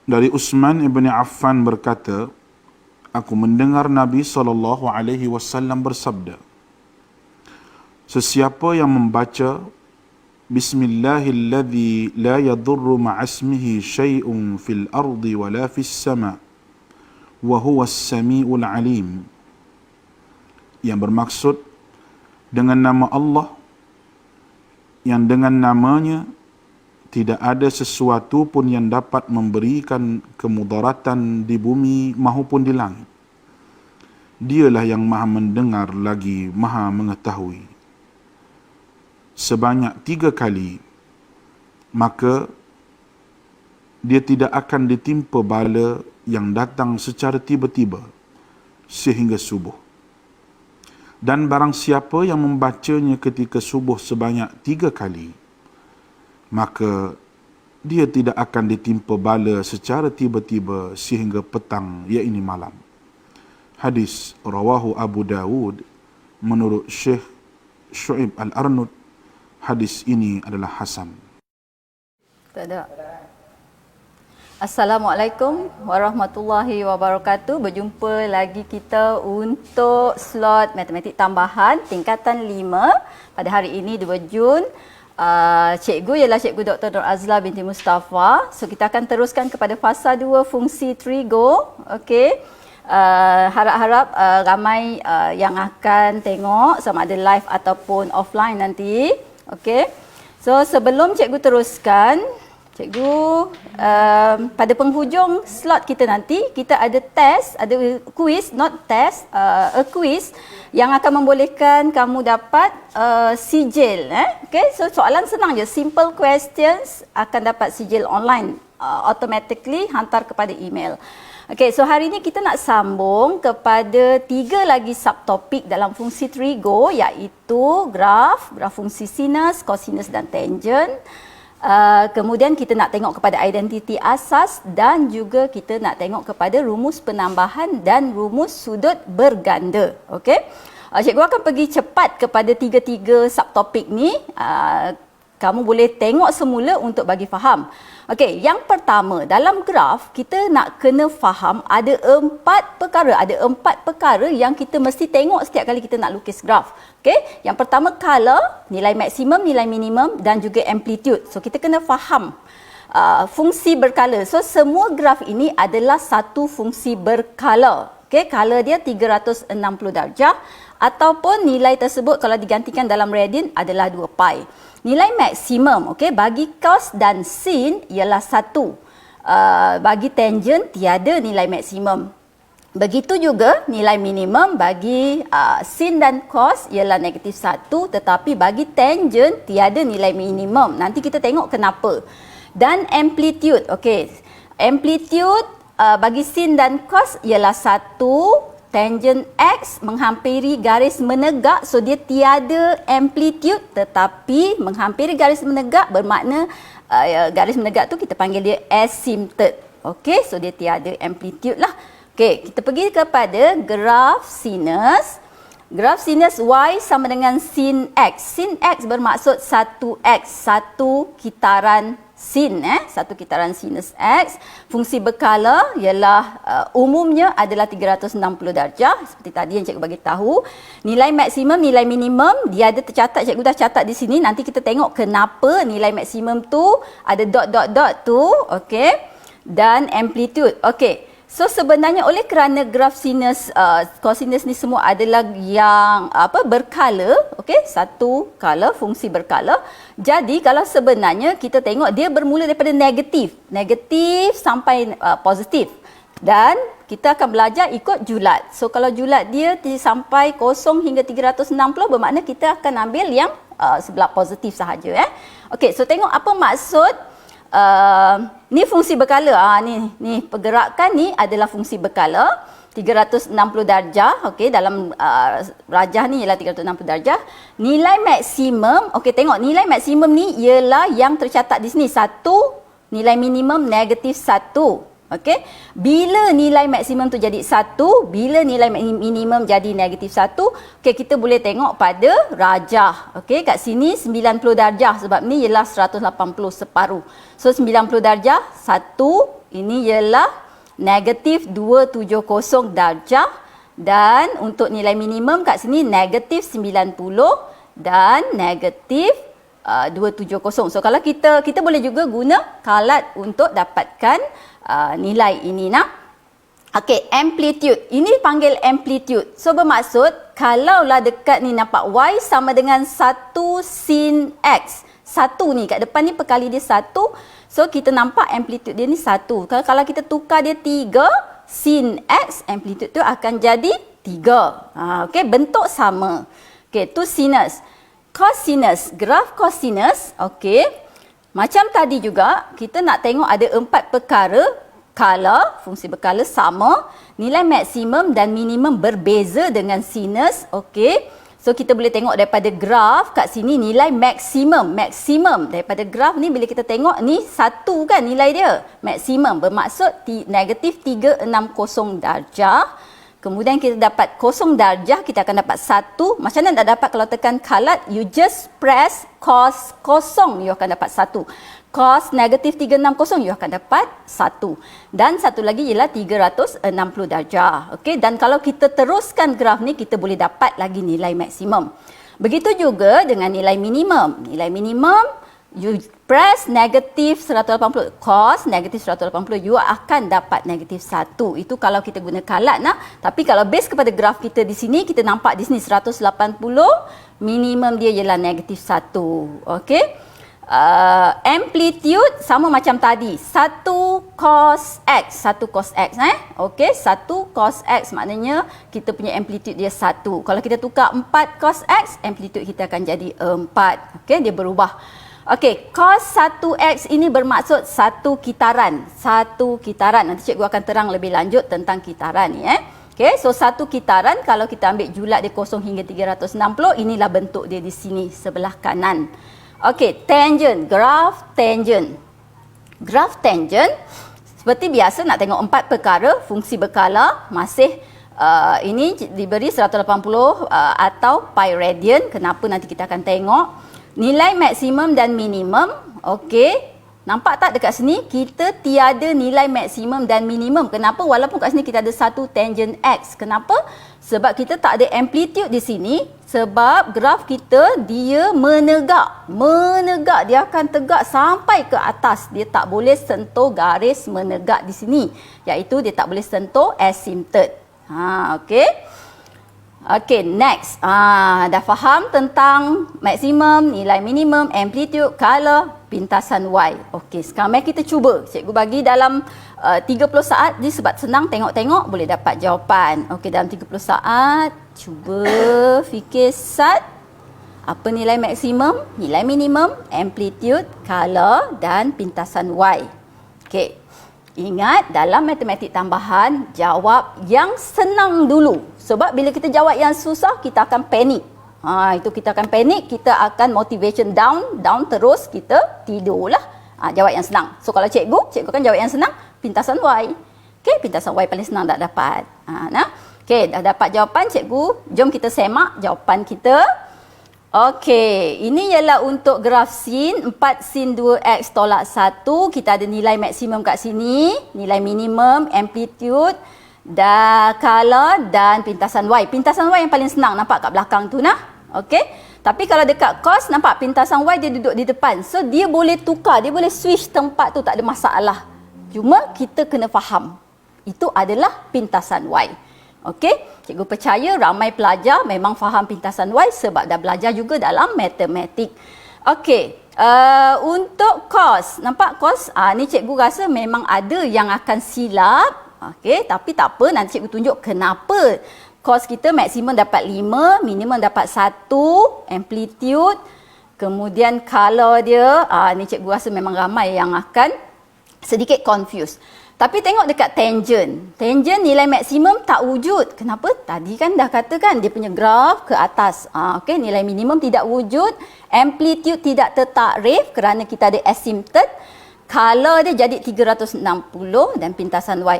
Dari Utsman ibn Affan berkata, aku mendengar Nabi SAW bersabda, sesiapa yang membaca Bismillahilladzi la yadurru ma'asmihi syai'un fil ardi wala fis sama' wa huwas sami'ul alim, yang bermaksud dengan nama Allah yang dengan namanya tidak ada sesuatu pun yang dapat memberikan kemudaratan di bumi maupun di langit. Dialah yang maha mendengar lagi maha mengetahui. Sebanyak 3 kali, maka dia tidak akan ditimpa bala yang datang secara tiba-tiba sehingga subuh. Dan barang siapa yang membacanya ketika subuh sebanyak 3 kali, maka dia tidak akan ditimpa bala secara tiba-tiba sehingga petang, iaitu malam. Hadis rawahu Abu Dawud menurut Syekh Syu'ib Al-Arnud. Hadis ini adalah hasan. Tak ada. Assalamualaikum warahmatullahi wabarakatuh. Berjumpa lagi kita untuk slot matematik tambahan tingkatan 5 pada hari ini 2 Jun. Cikgu ialah Cikgu Dr. Nur Azla binti Mustafa. So kita akan teruskan kepada fasa 2 fungsi trigo. Okey. Harap-harap ramai yang akan tengok sama ada live ataupun offline nanti. Okey. So sebelum cikgu teruskan, cikgu pada penghujung slot kita nanti kita ada test, ada quiz, not test, a quiz yang akan membolehkan kamu dapat sijil. Okay, so soalan senang je, simple questions akan dapat sijil online automatically hantar kepada email. Okay, so hari ini kita nak sambung kepada 3 lagi subtopik dalam fungsi trigo, iaitu graf fungsi sinus, kosinus dan tangent. Kemudian kita nak tengok kepada identiti asas dan juga kita nak tengok kepada rumus penambahan dan rumus sudut berganda. Okey. Cikgu akan pergi cepat kepada 3 subtopik ni. Kamu boleh tengok semula untuk bagi faham. Okey, yang pertama, dalam graf kita nak kena faham ada 4 perkara. Ada 4 perkara yang kita mesti tengok setiap kali kita nak lukis graf. Okey, yang pertama color, nilai maksimum, nilai minimum dan juga amplitude. So kita kena faham fungsi berkala. So semua graf ini adalah satu fungsi berkala. Okey, color dia 360 darjah ataupun nilai tersebut kalau digantikan dalam radian adalah 2 pi. Nilai maksimum, okey, bagi cos dan sin ialah 1. Bagi tangent tiada nilai maksimum. Begitu juga nilai minimum bagi sin dan cos ialah negatif 1, tetapi bagi tangent tiada nilai minimum. Nanti kita tengok kenapa. Dan amplitude, okey. Amplitude bagi sin dan cos ialah 1. Tangent X menghampiri garis menegak, so dia tiada amplitude, tetapi menghampiri garis menegak bermakna garis menegak tu kita panggil dia asymptote. Okey, so dia tiada amplitude lah. Okey, kita pergi kepada graf sinus. Graf sinus Y sama dengan sin X. Sin X bermaksud 1X, satu kitaran sin, satu kitaran sinus X. Fungsi berkala ialah umumnya adalah 360 darjah seperti tadi yang cikgu bagi tahu. Nilai maksimum, nilai minimum dia ada tercatat, cikgu dah catat di sini. Nanti kita tengok kenapa nilai maksimum tu ada dot tu, okey. Dan amplitude. Okey. So sebenarnya oleh kerana graf sinus, kosinus ni semua adalah yang berkala, okey, satu kala, fungsi berkala. Jadi kalau sebenarnya kita tengok dia bermula daripada negatif sampai positif. Dan kita akan belajar ikut julat. So kalau julat dia sampai 0 hingga 360 bermakna kita akan ambil yang sebelah positif sahaja. Okey, so tengok apa maksud ni fungsi berkala. Ni pergerakan ni adalah fungsi berkala 360 darjah. Okey, dalam rajah ni ialah 360 darjah. Nilai maksimum, okey, tengok nilai maksimum ni ialah yang tercatat di sini 1, nilai minimum negatif 1. Okey, bila nilai maksimum tu jadi 1, bila nilai minimum jadi negatif 1, okey, kita boleh tengok pada rajah. Okey, kat sini 90 darjah sebab ni ialah 180 separuh. So 90 darjah 1 ini ialah negatif 270 darjah, dan untuk nilai minimum kat sini negatif 90 dan negatif 270. So kalau kita boleh juga guna kalat untuk dapatkan nilai ini nah. Okey, amplitude. Ini panggil amplitude. So bermaksud kalaulah dekat ni nampak Y sama dengan 1 sin X. 1 ni kat depan ni perkali dia 1. So kita nampak amplitude dia ni 1. Kalau kita tukar dia 3 sin X, amplitude tu akan jadi 3. Okey, bentuk sama. Okey, tu sinus. Cosinus, graf cosinus, okey. Macam tadi juga, kita nak tengok ada 4 perkara. Kala, fungsi berkala sama, nilai maksimum dan minimum berbeza dengan sinus, okey. So kita boleh tengok daripada graf kat sini nilai maksimum. Maksimum daripada graf ni bila kita tengok ni 1 kan nilai dia. Maksimum bermaksud negatif 360 darjah. Kemudian kita dapat 0 darjah, kita akan dapat 1. Macam mana nak dapat kalau tekan kalat? You just press cos 0, you akan dapat 1. Cos negatif 360, you akan dapat 1. Dan satu lagi ialah 360 darjah. Okey, dan kalau kita teruskan graf ni, kita boleh dapat lagi nilai maksimum. Begitu juga dengan nilai minimum. Nilai minimum, you press negatif 180, cos negatif 180, you akan dapat negatif 1. Itu kalau kita guna kalat nah. Tapi kalau base kepada graf kita di sini, kita nampak di sini 180, minimum dia ialah negatif 1. Okey. Amplitude sama macam tadi, 1 cos X, 1 cos X okey, 1 cos X maknanya kita punya amplitude dia 1. Kalau kita tukar 4 cos X, amplitude kita akan jadi 4. Okey, dia berubah. Okey, cos 1X ini bermaksud satu kitaran. Satu kitaran. Nanti cikgu akan terang lebih lanjut tentang kitaran ni Okey, so satu kitaran kalau kita ambil julat dia 0 hingga 360, inilah bentuk dia di sini sebelah kanan. Okey, tangent, graf tangent. Graf tangent seperti biasa nak tengok 4 perkara, fungsi berkala masih ini diberi 180 atau pi radian. Kenapa nanti kita akan tengok. Nilai maksimum dan minimum, okey. Nampak tak dekat sini kita tiada nilai maksimum dan minimum. Kenapa? Walaupun kat sini kita ada satu tangent X. Kenapa? Sebab kita tak ada amplitude di sini. Sebab graf kita dia menegak. Menegak, dia akan tegak sampai ke atas. Dia tak boleh sentuh garis menegak di sini. Iaitu dia tak boleh sentuh asymptote. Okey. Okey, next. Dah faham tentang maksimum, nilai minimum, amplitude, color, pintasan Y. Okey, sekarang mari kita cuba. Cikgu bagi dalam 30 saat. Jadi sebab senang tengok-tengok boleh dapat jawapan. Okey, dalam 30 saat cuba fikir sat. Apa nilai maksimum, nilai minimum, amplitude, color dan pintasan Y. Okey. Ingat, dalam matematik tambahan, jawab yang senang dulu. Sebab bila kita jawab yang susah, kita akan panik. Itu kita akan panik, kita akan motivation down terus, kita tidurlah. Jawab yang senang. So kalau cikgu akan jawab yang senang, pintasan Y. Okey, pintasan Y paling senang tak dapat. Okey, dah dapat jawapan cikgu. Jom kita semak jawapan kita. Okey, ini ialah untuk graf sin 4 sin 2x tolak 1. Kita ada nilai maksimum kat sini, nilai minimum, amplitude, dan color dan pintasan Y. Pintasan Y yang paling senang, nampak kat belakang tu nah. Okey. Tapi kalau dekat cos, nampak pintasan Y dia duduk di depan. So dia boleh tukar, dia boleh switch tempat tu, tak ada masalah. Cuma kita kena faham. Itu adalah pintasan Y. Okey, cikgu percaya ramai pelajar memang faham pintasan Y sebab dah belajar juga dalam matematik. Okey, untuk cos, nampak cos? Ni cikgu rasa memang ada yang akan silap. Okey, tapi tak apa, nanti cikgu tunjuk kenapa cos kita maksimum dapat 5, minimum dapat 1, amplitude, kemudian color dia, ni cikgu rasa memang ramai yang akan sedikit confused. Tapi tengok dekat tangent. Tangent nilai maksimum tak wujud. Kenapa? Tadi kan dah katakan dia punya graf ke atas. Okey, nilai minimum tidak wujud. Amplitude tidak tertakrif kerana kita ada asymptote. color dia jadi 360 dan pintasan Y.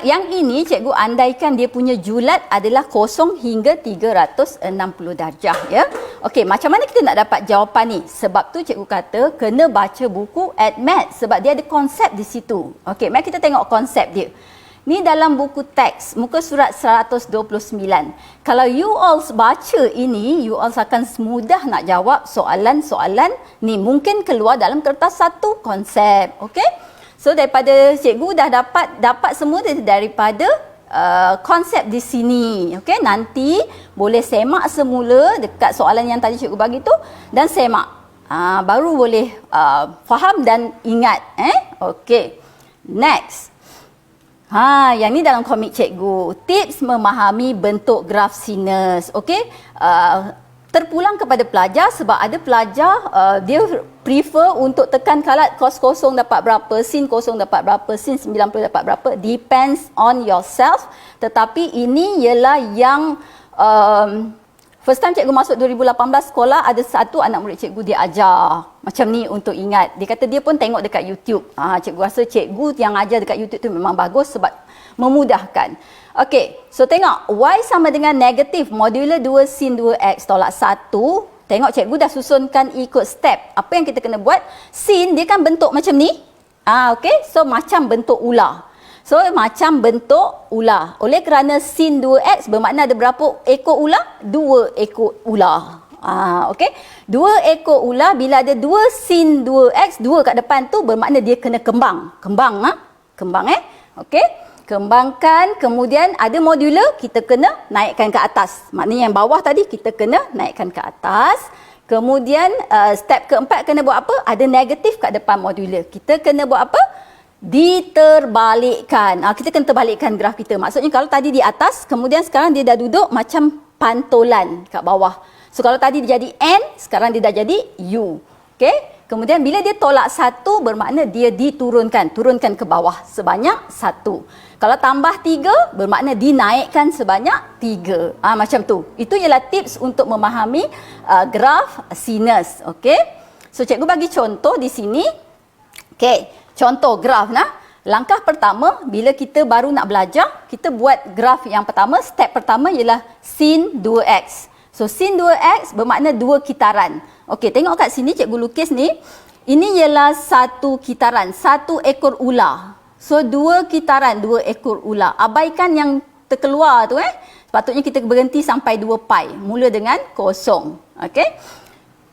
Yang ini cikgu andaikan dia punya julat adalah 0 hingga 360 darjah ya. Okey, macam mana kita nak dapat jawapan ni? Sebab tu cikgu kata kena baca buku AdMath sebab dia ada konsep di situ. Okey, mari kita tengok konsep dia. Ni dalam buku teks, muka surat 129. Kalau you all baca ini, you all akan mudah nak jawab soalan-soalan ni. Mungkin keluar dalam kertas satu konsep. Okey? So daripada cikgu dah dapat semua daripada konsep di sini. Okey? Nanti boleh semak semula dekat soalan yang tadi cikgu bagi tu dan semak. Baru boleh faham dan ingat. Okey. Next. Yang ni dalam komik cikgu. Tips memahami bentuk graf sinus. Okey. Terpulang kepada pelajar sebab ada pelajar dia prefer untuk tekan kalat cos kosong dapat berapa, sin kosong dapat berapa, sin 90 dapat berapa. Depends on yourself. Tetapi ini ialah yang first time cikgu masuk 2018 sekolah, ada satu anak murid cikgu dia ajar macam ni untuk ingat. Dia kata dia pun tengok dekat YouTube. Cikgu rasa cikgu yang ajar dekat YouTube tu memang bagus sebab memudahkan. Okey, so tengok Y sama dengan negatif modulo 2 sin 2x tolak 1. Tengok cikgu dah susunkan ikut step. Apa yang kita kena buat? Sin dia kan bentuk macam ni. Okey, so macam bentuk ular. So macam bentuk ular. Oleh kerana sin 2x bermakna ada berapa ekor ular? 2 ekor ular. Okey. 2 ekor ular bila ada 2 sin 2x, 2 kat depan tu bermakna dia kena kembang. Kembang Okey. Kembangkan, kemudian ada modulo kita kena naikkan ke atas. Maknanya yang bawah tadi kita kena naikkan ke atas. Kemudian step keempat kena buat apa? Ada negatif kat depan modulo. Kita kena buat apa? Diterbalikkan. Kita kena terbalikkan graf kita. Maksudnya kalau tadi di atas, kemudian sekarang dia dah duduk macam pantulan kat bawah. So kalau tadi dia jadi N, sekarang dia dah jadi U. Okey? Kemudian bila dia tolak 1 bermakna dia diturunkan, turunkan ke bawah sebanyak 1. Kalau tambah 3 bermakna dinaikkan sebanyak 3. Macam tu. Itu ialah tips untuk memahami graf sinus. Okey? So cikgu bagi contoh di sini. Okey, contoh graf Langkah pertama bila kita baru nak belajar, kita buat graf yang pertama, step pertama ialah sin 2x. So sin 2x bermakna 2 kitaran. Okey, tengok kat sini cikgu lukis ni. Ini ialah satu kitaran, satu ekor ular. So 2 kitaran, 2 ekor ular. Abaikan yang terkeluar tu Sepatutnya kita berhenti sampai 2 pi. Mula dengan kosong. Okey.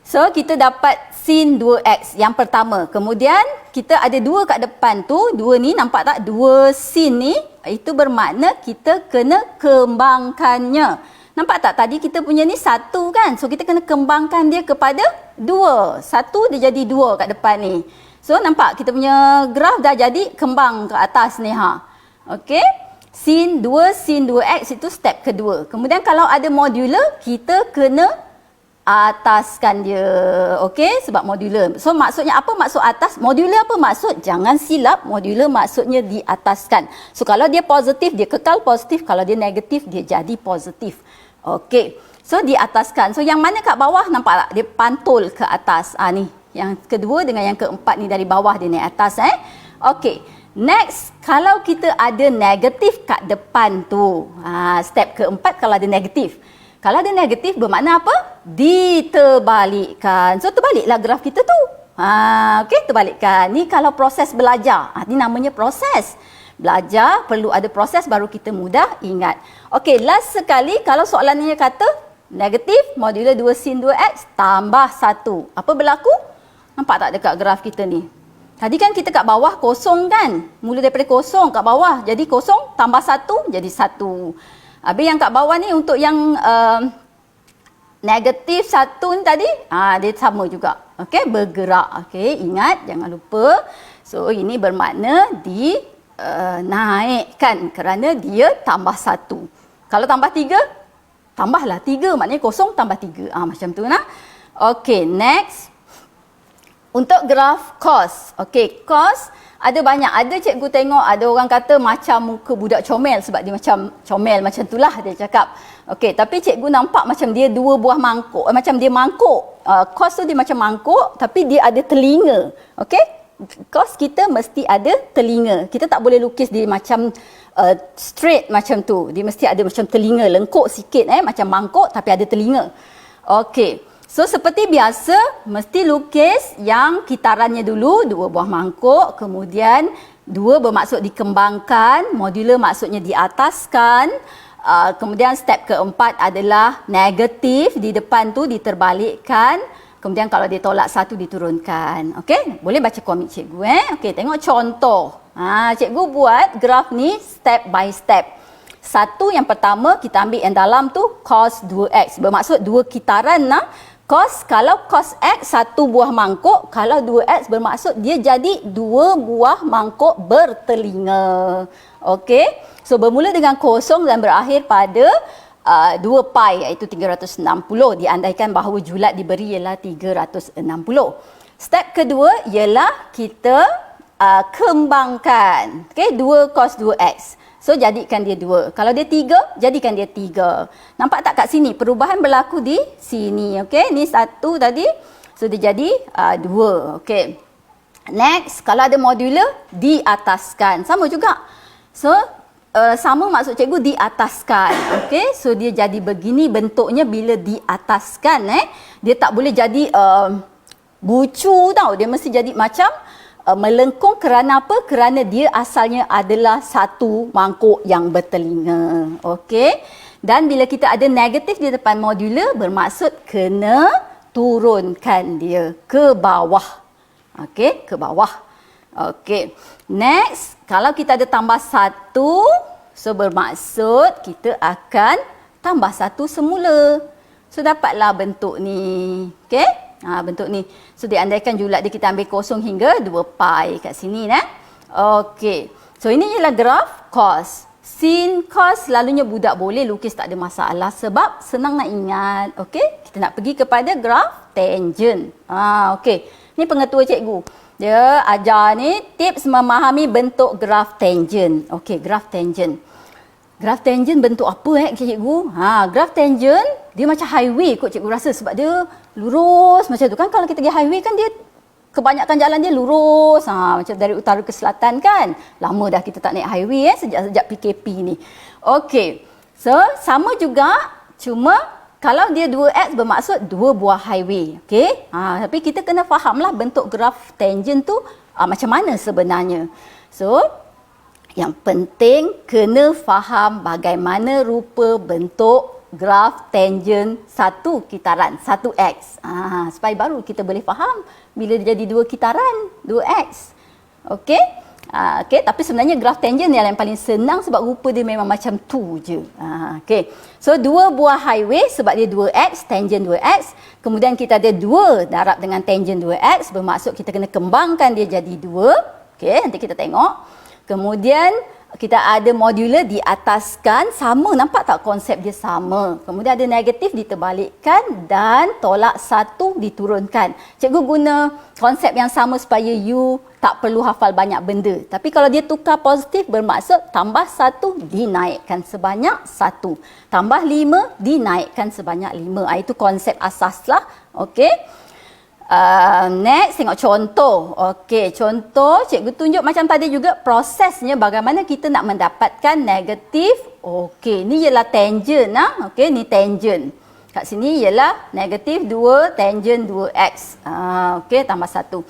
So kita dapat sin 2x yang pertama. Kemudian kita ada 2 kat depan tu. 2 ni nampak tak? 2 sin ni. Itu bermakna kita kena kembangkannya. Nampak tak? Tadi kita punya ni 1 kan? So kita kena kembangkan dia kepada 2. 1 dia jadi 2 kat depan ni. So nampak kita punya graf dah jadi kembang ke atas ni Okey. Sin 2x itu step kedua. Kemudian kalau ada modulo, kita kena ataskan dia. Okey, sebab modulo. So maksudnya apa maksud atas? Modulo apa maksud? Jangan silap, modulo maksudnya diataskan. So kalau dia positif, dia kekal positif. Kalau dia negatif, dia jadi positif. Okey. So diataskan. So yang mana kat bawah nampak tak? Dia pantul ke atas. Ni. Yang kedua dengan yang keempat ni dari bawah dia naik atas Okey. Next, kalau kita ada negatif kat depan tu. Step keempat kalau ada negatif. Kalau ada negatif bermakna apa? Diterbalikkan. So terbaliklah graf kita tu. Okey, terbalikkan. Ni kalau proses belajar. Ni namanya proses. Belajar perlu ada proses baru kita mudah ingat. Okey, last sekali kalau soalannya kata negatif modulo 2 sin 2x tambah 1. Apa berlaku? Nampak tak dekat graf kita ni? Tadi kan kita kat bawah kosong kan? Mula daripada kosong kat bawah. Jadi kosong tambah 1 jadi 1. Habis yang kat bawah ni untuk yang negatif 1 ni tadi, dia sama juga. Okey, bergerak. Okey, ingat jangan lupa. So ini bermakna naikkan kerana dia tambah 1. Kalau tambah 3, tambahlah 3. Maknanya kosong tambah 3. Macam tu Okey, next. Untuk graf cos. Okey, cos ada banyak. Ada cikgu tengok ada orang kata macam muka budak comel sebab dia macam comel macam itulah dia cakap. Okey, tapi cikgu nampak macam dia 2 buah mangkuk. Macam dia mangkuk. Cos tu dia macam mangkuk tapi dia ada telinga. Okey? cos kita mesti ada telinga. Kita tak boleh lukis dia macam straight macam tu. Dia mesti ada macam telinga, lengkuk sikit macam mangkuk tapi ada telinga. Okey. So seperti biasa mesti lukis yang kitarannya dulu, 2 buah mangkuk, kemudian 2 bermaksud dikembangkan, modular maksudnya diataskan. Kemudian step keempat adalah negatif, di depan tu diterbalikkan. Kemudian kalau dia tolak 1 diturunkan. Okey, boleh baca komik cikgu Okey, tengok contoh. Cikgu buat graf ni step by step. Satu yang pertama kita ambil yang dalam tu cos 2x. Bermaksud 2 kitaran cos, kalau cos x 1 buah mangkuk, kalau 2x bermaksud dia jadi 2 buah mangkuk bertelinga. Okey. So bermula dengan kosong dan berakhir pada 2 pi iaitu 360. Diandaikan bahawa julat diberi ialah 360. Step kedua ialah kita kembangkan. Okey, 2 cos 2x. So jadikan dia 2. Kalau dia 3, jadikan dia 3. Nampak tak kat sini? Perubahan berlaku di sini. Okey, ni 1 tadi. So dia jadi 2. Okey. Next, kalau ada modular, diataskan. Sama juga. So sama maksud cikgu diataskan. Okey, so dia jadi begini bentuknya bila diataskan Dia tak boleh jadi bucu tau. Dia mesti jadi macam melengkung. Kerana apa? Kerana dia asalnya adalah satu mangkuk yang bertelinga. Okey. Dan bila kita ada negatif di depan modular, bermaksud kena turunkan dia ke bawah. Okey, ke bawah. Okey. Next, kalau kita ada tambah 1, so bermaksud kita akan tambah 1 semula. So dapatlah bentuk ni. Okey? Bentuk ni. So diandaikan julat dia kita ambil kosong hingga 2 pi kat sini Okey. So ini ialah graf cos. Sin, cos selalunya budak boleh lukis, tak ada masalah sebab senang nak ingat. Okey? Kita nak pergi kepada graf tangent. Okey. Ni pengetua cikgu. Dia ajar ni tips memahami bentuk graf tangent. Okey, graf tangent. Graf tangent bentuk apa cikgu? Graf tangent dia macam highway kot cikgu rasa sebab dia lurus macam tu kan. Kalau kita pergi highway kan dia kebanyakan jalan dia lurus. Macam dari utara ke selatan kan. Lama dah kita tak naik highway sejak PKP ni. Okey. So sama juga, cuma kalau dia 2x bermaksud 2 buah highway. Okey? Tapi kita kena fahamlah bentuk graf tangent tu macam mana sebenarnya. So, yang penting kena faham bagaimana rupa bentuk graf tangent satu kitaran, 1x. Supaya baru kita boleh faham bila dia jadi 2 kitaran, 2x. Okey? Okey, tapi sebenarnya graf tangent yang paling senang sebab rupa dia memang macam tu je. Okey. So 2 buah highway sebab dia 2x, tangent 2x. Kemudian kita ada 2 darab dengan tangent 2x, bermaksud kita kena kembangkan dia jadi 2. Okey, nanti kita tengok. Kemudian kita ada modular diataskan, sama, nampak tak konsep dia sama. Kemudian ada negatif diterbalikkan dan tolak 1 diturunkan. Cikgu guna konsep yang sama supaya you tak perlu hafal banyak benda. Tapi kalau dia tukar positif bermaksud tambah 1 dinaikkan sebanyak 1. Tambah 5 dinaikkan sebanyak 5. Itu konsep asas lah. Okey. Next, tengok contoh. Okey, contoh cikgu tunjuk macam tadi juga prosesnya bagaimana kita nak mendapatkan negatif. Okey, ni ialah tangent Okey, ni tangent. Kat sini ialah negatif 2 tangent 2x. Okey, tambah 1.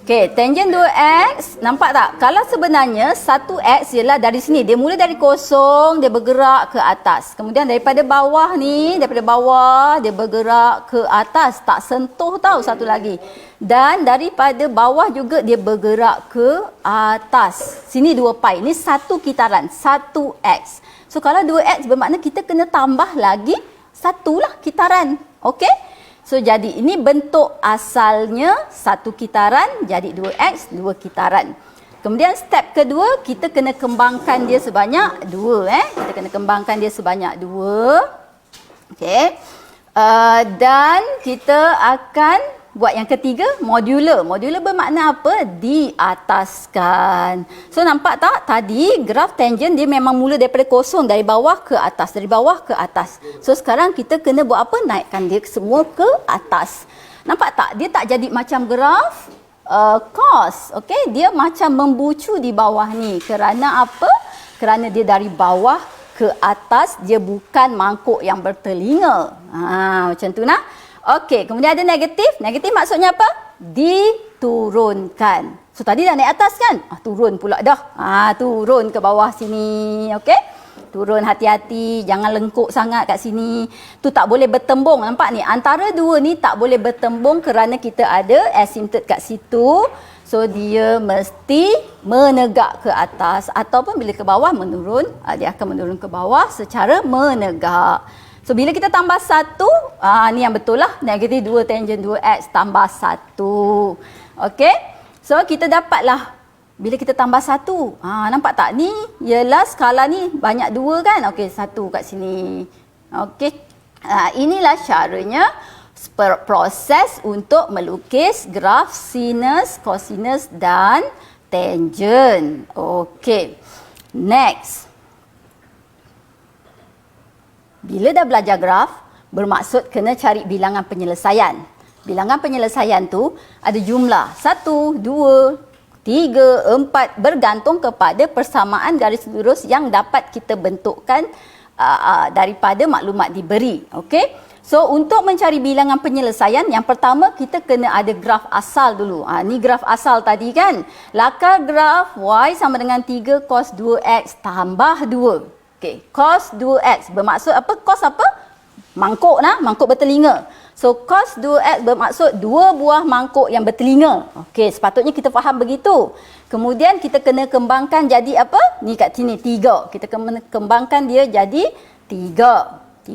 Okey, tangent 2x, nampak tak? Kalau sebenarnya 1x ialah dari sini. Dia mula dari kosong, dia bergerak ke atas. Kemudian daripada bawah ni, daripada bawah, dia bergerak ke atas. Tak sentuh tau satu lagi. Dan daripada bawah juga dia bergerak ke atas. Sini 2 pi. Ini satu kitaran, 1x. So kalau 2x bermakna kita kena tambah lagi 1 lah kitaran. Okey? So jadi ini bentuk asalnya 1 kitaran jadi 2x 2 kitaran. Kemudian step kedua kita kena kembangkan dia sebanyak 2 Kita kena kembangkan dia sebanyak 2. Okey. Dan kita akan buat yang ketiga, modular. Modular bermakna apa? Diataskan. So nampak tak? Tadi graf tangent dia memang mula daripada kosong, dari bawah ke atas, dari bawah ke atas. So sekarang kita kena buat apa? Naikkan dia semua ke atas. Nampak tak? Dia tak jadi macam graf cos. Okey, dia macam membucu di bawah ni. Kerana apa? Kerana dia dari bawah ke atas, dia bukan mangkuk yang bertelinga. Macam tu nah. Okey, kemudian ada negatif. Negatif maksudnya apa? Diturunkan. So tadi dah naik atas kan? Turun pula dah. Turun ke bawah sini. Okey? Turun, hati-hati, jangan lengkuk sangat kat sini. Tu tak boleh bertembung. Nampak ni? Antara dua ni tak boleh bertembung kerana kita ada asymptote kat situ. So dia mesti menegak ke atas ataupun bila ke bawah menurun, dia akan menurun ke bawah secara menegak. So bila kita tambah 1, ni yang betul lah. Negatif 2 tangent 2x tambah 1. Okey? So kita dapatlah bila kita tambah 1, nampak tak ni? Ialah skala ni banyak 2 kan? Okey, 1 kat sini. Okey. Inilah caranya proses untuk melukis graf sinus, kosinus dan tangent. Okey. Next. Bila dah belajar graf, bermaksud kena cari bilangan penyelesaian. Bilangan penyelesaian tu ada jumlah 1, 2, 3, 4 bergantung kepada persamaan garis lurus yang dapat kita bentukkan daripada maklumat diberi. Okey? So untuk mencari bilangan penyelesaian, yang pertama kita kena ada graf asal dulu. Ni graf asal tadi kan. Lakar graf y sama dengan 3 cos 2x tambah 2. Okey, cos 2x bermaksud apa? Cos apa? Mangkuk nah, mangkuk bertelinga. So cos 2x bermaksud 2 buah mangkuk yang bertelinga. Okey, sepatutnya kita faham begitu. Kemudian kita kena kembangkan jadi apa? Ni kat sini 3. Kita kena kembangkan dia jadi 3.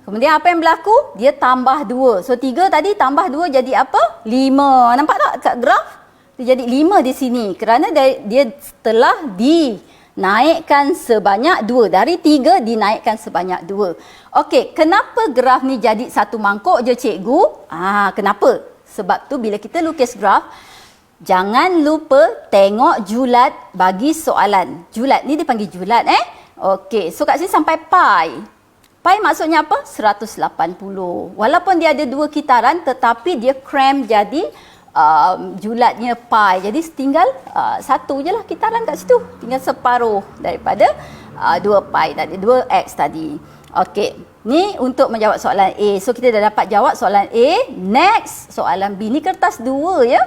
Kemudian apa yang berlaku? Dia tambah 2. So 3 tadi tambah 2 jadi apa? 5. Nampak tak kat graf? Dia jadi 5 di sini. Kerana dia telah dinaikkan sebanyak 2. Dari 3 dinaikkan sebanyak 2. Okey, kenapa graf ni jadi satu mangkuk je cikgu? Kenapa? Sebab tu bila kita lukis graf, jangan lupa tengok julat bagi soalan. Julat ni dipanggil julat Okey, so kat sini sampai pi. Pi maksudnya apa? 180. Walaupun dia ada 2 kitaran tetapi dia cram jadi julatnya pi. Jadi tinggal 1 je lah kitaran kat situ. Tinggal separuh daripada 2 pi tadi, 2x tadi. Okey, ni untuk menjawab soalan A. So kita dah dapat jawab soalan A. Next, soalan B. Ni kertas 2 ya.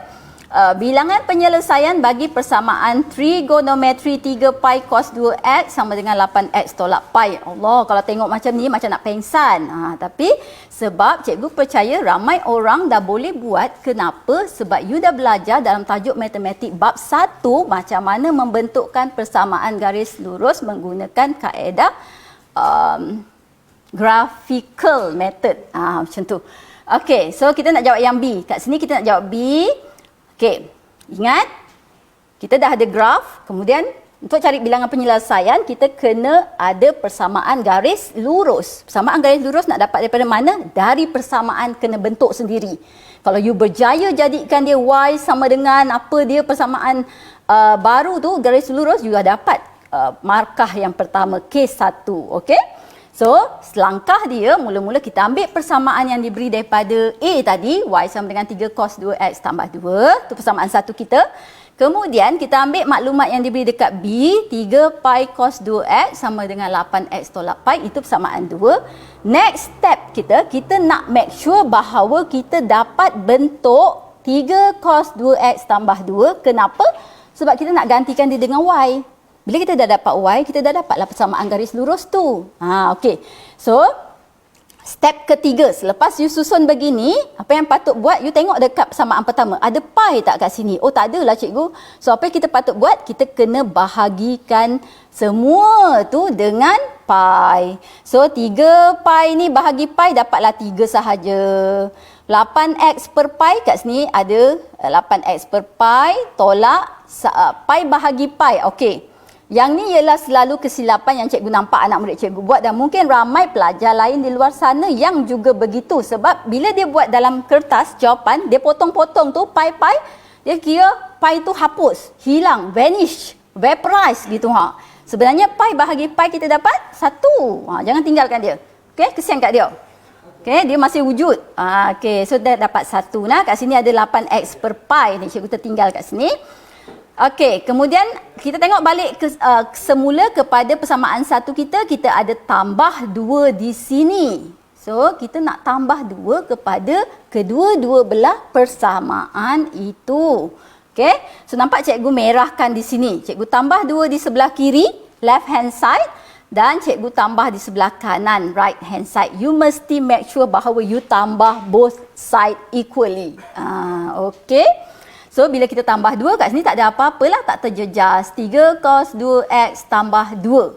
Bilangan penyelesaian bagi persamaan trigonometri 3 pi cos 2x sama dengan 8x tolak pi. Allah, kalau tengok macam ni macam nak pengsan. Tapi sebab cikgu percaya ramai orang dah boleh buat. Kenapa? Sebab you dah belajar dalam tajuk matematik bab 1 macam mana membentukkan persamaan garis lurus menggunakan kaedah graphical method. Macam tu. Okey, so kita nak jawab yang B. Kat sini kita nak jawab B. Okey, ingat kita dah ada graf. Kemudian untuk cari bilangan penyelesaian, kita kena ada persamaan garis lurus. Persamaan garis lurus nak dapat daripada mana? Dari persamaan kena bentuk sendiri. Kalau you berjaya jadikan dia Y sama dengan apa dia persamaan baru tu, garis lurus, you dah dapat markah yang pertama, K1. Okey? So, selangkah dia, mula-mula kita ambil persamaan yang diberi daripada A tadi, Y sama dengan 3 cos 2x tambah 2. Itu persamaan satu kita. Kemudian, kita ambil maklumat yang diberi dekat B, 3 pi cos 2x sama dengan 8x tolak pi. Itu persamaan 2. Next step kita nak make sure bahawa kita dapat bentuk 3 cos 2x tambah 2. Kenapa? Sebab kita nak gantikan dia dengan Y. Bila kita dah dapat Y, kita dah dapatlah persamaan garis lurus tu. Okey. So, step ketiga, selepas you susun begini, apa yang patut buat? You tengok dekat persamaan pertama, ada pi tak kat sini? Oh, tak ada lah cikgu. So, apa yang kita patut buat? Kita kena bahagikan semua tu dengan pi. So, 3 pi ni bahagi pi, dapatlah 3 sahaja. 8x per pi kat sini ada 8x per pi tolak pi bahagi pi. Okey. Yang ni ialah selalu kesilapan yang cikgu nampak anak murid cikgu buat, dan mungkin ramai pelajar lain di luar sana yang juga begitu. Sebab bila dia buat dalam kertas jawapan, dia potong-potong tu pi-pi, dia kira pi tu hapus, hilang, vanish, vaporize gitu Sebenarnya pi bahagi pi kita dapat 1. Jangan tinggalkan dia. Okey, kesian kat dia. Okey. Okey, dia masih wujud. Okey, so dah dapat 1 nah. Kat sini ada 8x per pi ni. Cikgu tertinggal kat sini. Okey, kemudian kita tengok balik semula kepada persamaan 1 kita ada tambah 2 di sini. So, kita nak tambah 2 kepada kedua-dua belah persamaan itu. Okey, so nampak cikgu merahkan di sini. Cikgu tambah 2 di sebelah kiri, left hand side. Dan cikgu tambah di sebelah kanan, right hand side. You mesti make sure bahawa you tambah both side equally. Okey. So, bila kita tambah 2, kat sini tak ada apa-apalah, tak terjejas. 3 cos 2x tambah 2.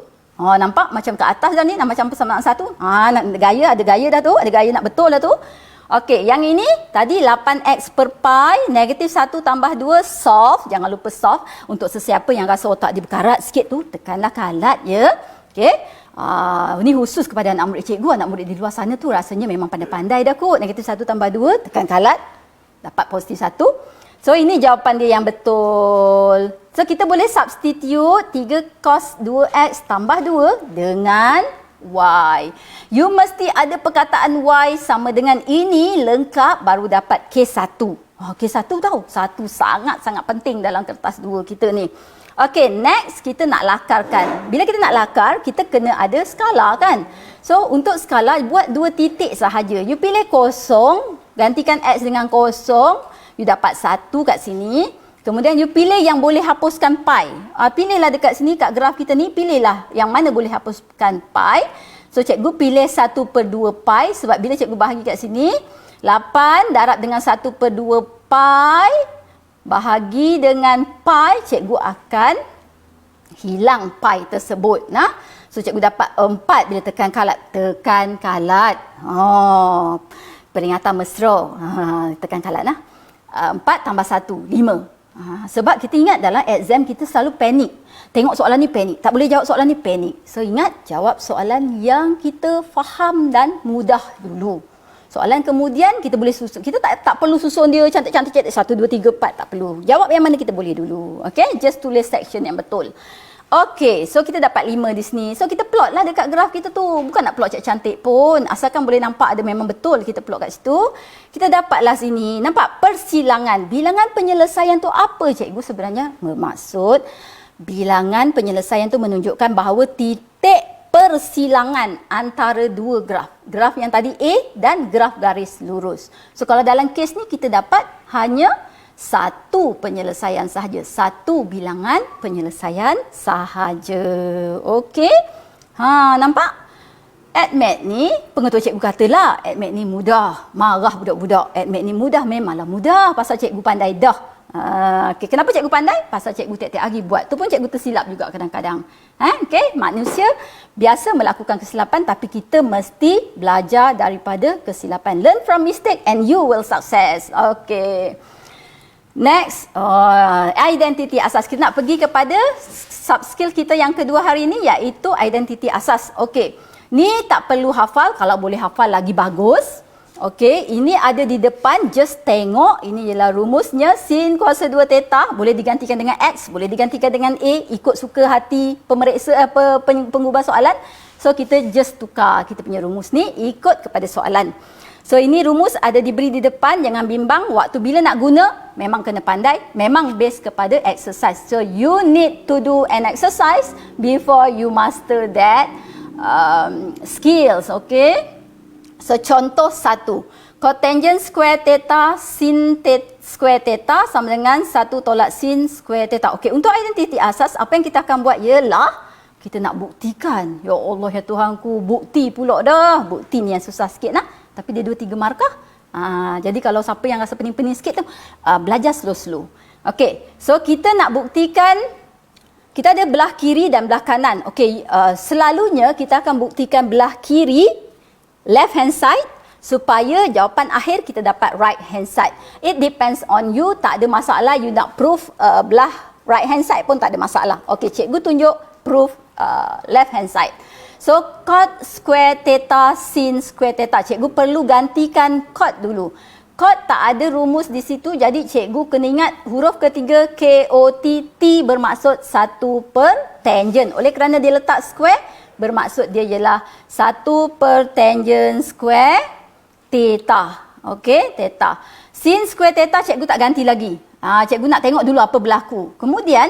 Nampak macam ke atas dah ni, macam persamaan 1. Ada gaya dah tu, ada gaya nak betul dah tu. Okey, yang ini tadi 8x per pi, negatif 1 tambah 2, solve. Jangan lupa solve. Untuk sesiapa yang rasa otak dia berkarat sikit tu, tekanlah kalat ya. Okey. Ini khusus kepada anak murid cikgu. Anak murid di luar sana tu rasanya memang pandai-pandai dah kot. Negatif 1 tambah 2, tekan kalat. Dapat positif 1. So, ini jawapan dia yang betul. So, kita boleh substitute 3 cos 2x tambah 2 dengan y. You mesti ada perkataan y sama dengan ini lengkap baru dapat K1. K1 tahu. 1 sangat-sangat penting dalam kertas 2 kita ni. Okey, next kita nak lakarkan. Bila kita nak lakar, kita kena ada skala kan? So, untuk skala buat 2 titik sahaja. You pilih kosong, gantikan x dengan kosong, you dapat 1 kat sini. Kemudian you pilih yang boleh hapuskan pi. Pilihlah dekat sini kat graf kita ni, pilihlah yang mana boleh hapuskan pi. So, cikgu pilih 1/2 pi sebab bila cikgu bahagi kat sini, 8 darab dengan 1/2 pi bahagi dengan pi, cikgu akan hilang pi tersebut. So, cikgu dapat 4 bila tekan kalat. Tekan kalat. Peringatan mesra. Tekan kalat. 4 tambah 1, 5. Sebab kita ingat dalam exam kita selalu panik. Tengok soalan ni panik. Tak boleh jawab soalan ni panik. So, ingat jawab soalan yang kita faham dan mudah dulu. Soalan kemudian kita boleh susun. Kita tak perlu susun dia cantik-cantik 1, 2, 3, 4. Tak perlu. Jawab yang mana kita boleh dulu. Okay? Just tulis section yang betul. Okay. So, kita dapat 5 di sini. So, kita plot lah dekat graf kita tu. Bukan nak plot cantik pun. Asalkan boleh nampak ada memang betul kita plot kat situ. Kita dapatlah sini. Nampak persilangan. Bilangan penyelesaian tu apa cikgu sebenarnya? Bermaksud bilangan penyelesaian tu menunjukkan bahawa titik persilangan antara 2 graf. Graf yang tadi A dan graf garis lurus. So, kalau dalam kes ni kita dapat hanya 1 penyelesaian sahaja. 1 bilangan penyelesaian sahaja. Okey? Nampak? Admat ni, pengetua cikgu katalah, admat ni mudah. Marah budak-budak. Admat ni mudah, memanglah mudah. Pasal cikgu pandai dah. Okay. Kenapa cikgu pandai? Pasal cikgu tiap-tiap hari buat. Tu pun cikgu tersilap juga kadang-kadang. Okay? Manusia biasa melakukan kesilapan tapi kita mesti belajar daripada kesilapan. Learn from mistake and you will success. Okay. Next, identiti asas. Kita nak pergi kepada sub skill kita yang kedua hari ini iaitu identiti asas. Okay. Ni tak perlu hafal. Kalau boleh hafal lagi bagus. Okey, ini ada di depan, just tengok. Ini ialah rumusnya, sin kuasa 2 theta boleh digantikan dengan x, boleh digantikan dengan a, ikut suka hati pemeriksa pengubah soalan. So, kita just tukar kita punya rumus ni ikut kepada soalan. So, ini rumus ada diberi di depan, jangan bimbang. Waktu bila nak guna, memang kena pandai, memang base kepada exercise. So, you need to do an exercise before you master that skills, okay? So, contoh 1. Cotangent square theta sin square theta sama dengan 1 tolak sin square theta. Okey, untuk identiti asas, apa yang kita akan buat ialah kita nak buktikan. Ya Allah, ya Tuhanku, bukti pula dah. Bukti ni yang susah sikit nak. Tapi dia 2-3 markah. Jadi kalau siapa yang rasa pening-pening sikit tu, belajar slow-slow. Okey, so kita nak buktikan kita ada belah kiri dan belah kanan. Okey, selalunya kita akan buktikan belah kiri, left hand side, supaya jawapan akhir kita dapat right hand side. It depends on you, tak ada masalah. You nak proof belah right hand side pun tak ada masalah. Okey, cikgu tunjuk proof left hand side. So, cot square theta sin square theta. Cikgu perlu gantikan cot dulu. Cot tak ada rumus di situ, jadi cikgu kena ingat huruf ketiga KOT, T bermaksud 1 per tangent. Oleh kerana dia letak square, bermaksud dia ialah 1 per tangent square theta. Okey, theta. Sin square theta cikgu tak ganti lagi. Cikgu nak tengok dulu apa berlaku. Kemudian,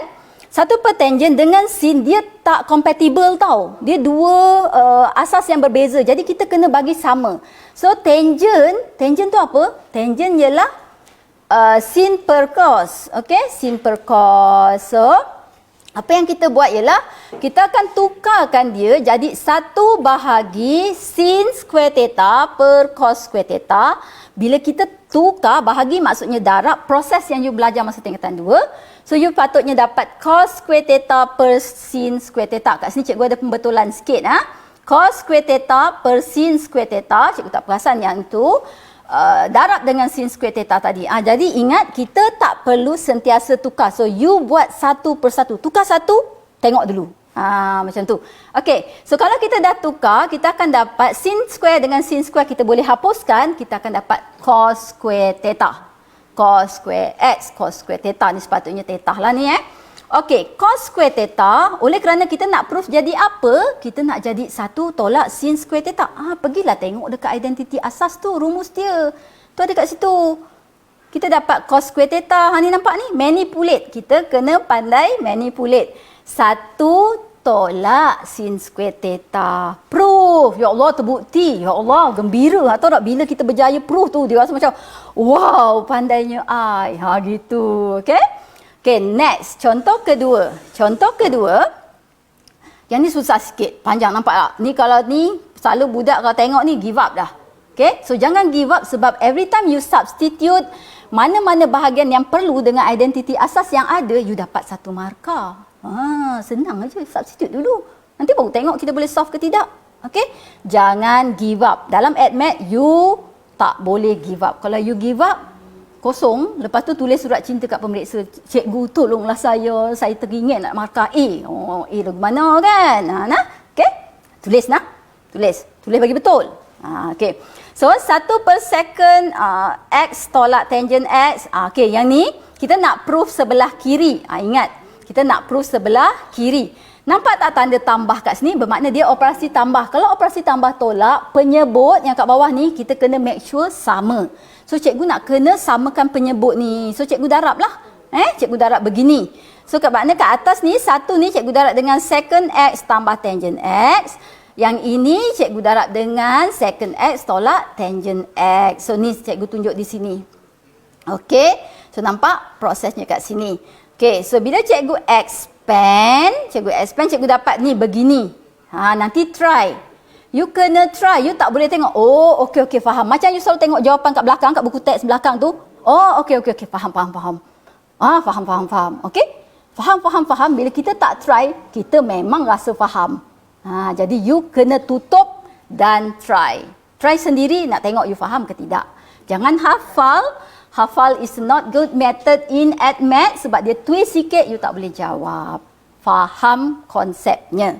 satu per tangent dengan sin dia tak compatible tau. Dia dua asas yang berbeza. Jadi kita kena bagi sama. So tangent tu apa? Tangent ialah sin per cos. Okey, sin per cos. So apa yang kita buat ialah kita akan tukarkan dia jadi 1 bahagi sin square theta per cos square theta. Bila kita tukar, bahagi maksudnya darab, proses yang you belajar masa tingkatan 2. So you patutnya dapat cos square theta per sin square theta. Kat sini cikgu ada pembetulan sikit. Cos square theta per sin square theta. Cikgu tak perasan yang tu. Darab dengan sin square theta tadi. Jadi ingat, kita tak perlu sentiasa tukar. So you buat satu persatu. Tukar satu, tengok dulu. Macam tu. Okey, so kalau kita dah tukar, kita akan dapat sin square dengan sin square kita boleh hapuskan. Kita akan dapat cos square theta. Cos square x, cos square theta ni sepatutnya theta lah ni Okey, cos square theta, oleh kerana kita nak proof jadi apa? Kita nak jadi 1 tolak sin square theta. Pergilah tengok dekat identiti asas tu, rumus dia. Tu ada kat situ. Kita dapat cos square theta. Ni nampak ni? Manipulate. Kita kena pandai manipulate. 1 tolak sin square theta. Proof. Ya Allah, terbukti. Ya Allah, gembira. Tahu tak bila kita berjaya proof tu, dia rasa macam, wow, pandainya I. Gitu. Okey? Okey, next. Contoh kedua. Contoh kedua. Yang ni susah sikit. Panjang, nampak tak? Ni kalau ni, selalu budak kalau tengok ni, give up dah. Okey? So, jangan give up sebab every time you substitute mana-mana bahagian yang perlu dengan identiti asas yang ada, you dapat 1 markah. Senang aja, substitute dulu. Nanti baru tengok kita boleh solve ke tidak. Okey? Jangan give up. Dalam ADMAT, you tak boleh give up. Kalau you give up, kosong. Lepas tu tulis surat cinta kat pemeriksa. Cikgu, tolonglah saya teringin nak markah A. A lagu mana kan? Okey? Tulis nak. Tulis bagi betul. Okey. So 1 per second x tolak tangent x. Okey, yang ni kita nak proof sebelah kiri. Ingat, kita nak proof sebelah kiri. Nampak tak tanda tambah kat sini? Bermakna dia operasi tambah. Kalau operasi tambah tolak, penyebut yang kat bawah ni kita kena make sure sama. So cikgu nak kena samakan penyebut ni. So cikgu darab lah. Cikgu darab begini. So kat makna kat atas ni, 1 ni cikgu darab dengan second x tambah tangent x. Yang ini cikgu darab dengan second x tolak tangent x. So ni cikgu tunjuk di sini. Okey. So nampak prosesnya kat sini. Okey, so bila cikgu expand, cikgu dapat ni begini. Nanti try. You kena try. You tak boleh tengok, oh, okey, faham. Macam you selalu tengok jawapan kat belakang, kat buku teks belakang tu. Oh, okey, faham. Faham. Okey? Faham. Bila kita tak try, kita memang rasa faham. Jadi you kena tutup dan try. Try sendiri nak tengok you faham ke tidak. Jangan hafal. Hafal is not good method in ADMAT sebab dia twist sikit, you tak boleh jawab. Faham konsepnya.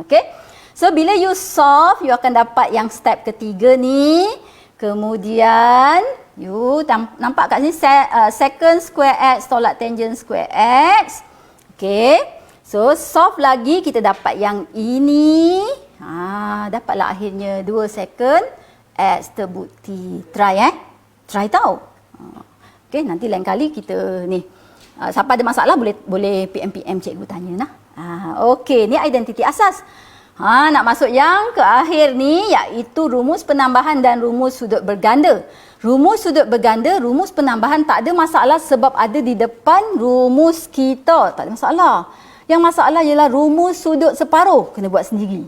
Okay? So, bila you solve, you akan dapat yang step ketiga ni. Kemudian, you nampak kat sini second square x tolak tangent square x. Okay? So, solve lagi, kita dapat yang ini. Dapatlah akhirnya 2 second x terbukti. Try Try tau. Okey, nanti lain kali kita ni. Siapa ada masalah boleh PM cikgu tanya nah. Okey, ni identiti asas. Nak masuk yang ke akhir ni iaitu rumus penambahan dan rumus sudut berganda. Rumus sudut berganda, rumus penambahan tak ada masalah sebab ada di depan rumus kita. Tak ada masalah. Yang masalah ialah rumus sudut separuh kena buat sendiri.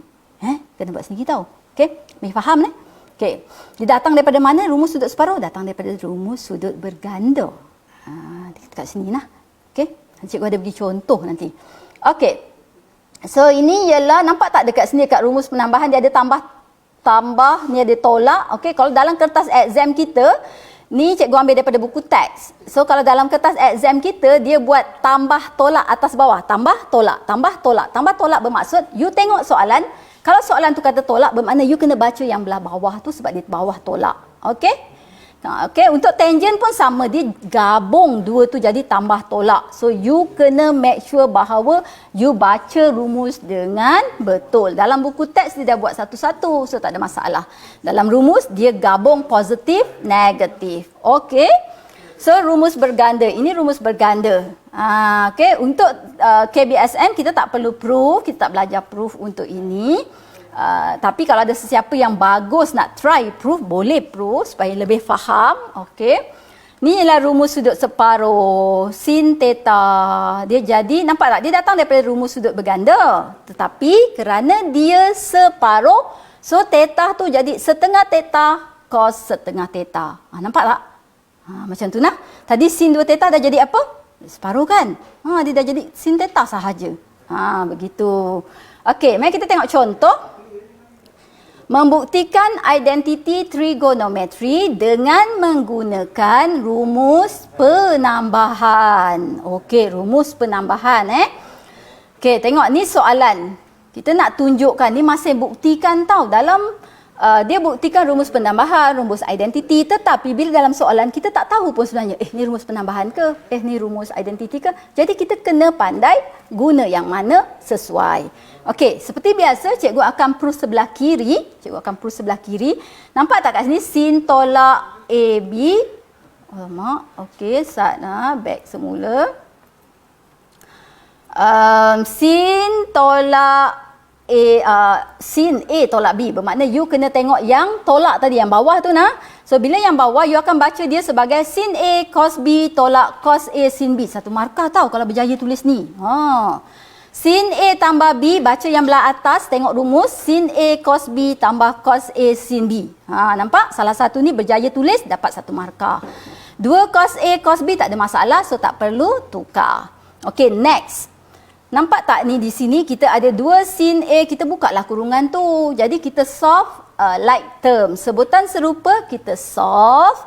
Kena buat sendiri tau. Okey, boleh faham ni? Okey, dia datang daripada mana rumus sudut separuh? Datang daripada rumus sudut berganda. Dekat sini lah. Okey, cikgu ada bagi contoh nanti. Okey, so ini ialah, nampak tak dekat sini dekat rumus penambahan dia ada tambah, ni ada tolak. Okey, kalau dalam kertas exam kita, ni cikgu ambil daripada buku teks. So kalau dalam kertas exam kita, dia buat tambah tolak atas bawah. Tambah tolak, tambah tolak. Tambah tolak bermaksud, you tengok soalan, kalau soalan tu kata tolak, bermakna you kena baca yang belah bawah tu sebab dia bawah tolak. Okey? Okey, untuk tangent pun sama, dia gabung dua tu jadi tambah tolak. So you kena make sure bahawa you baca rumus dengan betul. Dalam buku teks dia dah buat satu-satu, so tak ada masalah. Dalam rumus dia gabung positif, negatif. Okey. So rumus berganda, ini rumus berganda. Okey, untuk KBSM kita tak perlu proof, kita tak belajar proof untuk ini. Tapi kalau ada sesiapa yang bagus nak try proof, boleh proof supaya lebih faham. Okey. Ni ialah rumus sudut separuh sin theta. Dia jadi, nampak tak? Dia datang daripada rumus sudut berganda. Tetapi kerana dia separuh, so theta tu jadi setengah theta cos setengah theta. Nampak tak? Macam tu nah. Tadi sin 2 theta dah jadi apa? Separuh kan? Dia dah jadi sin theta sahaja. Begitu. Okey, mari kita tengok contoh. Membuktikan identiti trigonometri dengan menggunakan rumus penambahan. Okey, rumus penambahan Okey, tengok ni soalan. Kita nak tunjukkan ni masih buktikan tau. Dalam dia buktikan rumus penambahan, rumus identiti, tetapi bila dalam soalan kita tak tahu pun sebenarnya ni rumus penambahan ke, ni rumus identiti ke. Jadi kita kena pandai guna yang mana sesuai. Okey, seperti biasa cikgu akan proof sebelah kiri. Nampak tak kat sini sin tolak AB. Okey, back semula. Sin tolak sin A tolak B, bermakna you kena tengok yang tolak tadi, yang bawah tu nah. So bila yang bawah you akan baca dia sebagai sin A cos B tolak cos A sin B. Satu markah tau kalau berjaya tulis ni. Sin A tambah B, baca yang belah atas, tengok rumus sin A cos B tambah cos A sin B. Nampak? Salah satu ni berjaya tulis, dapat satu markah. 2 cos A cos B tak ada masalah, so tak perlu tukar. Okey, next. Nampak tak ni di sini kita ada 2 sin A, kita bukalah kurungan tu. Jadi kita solve like term. Sebutan serupa kita solve.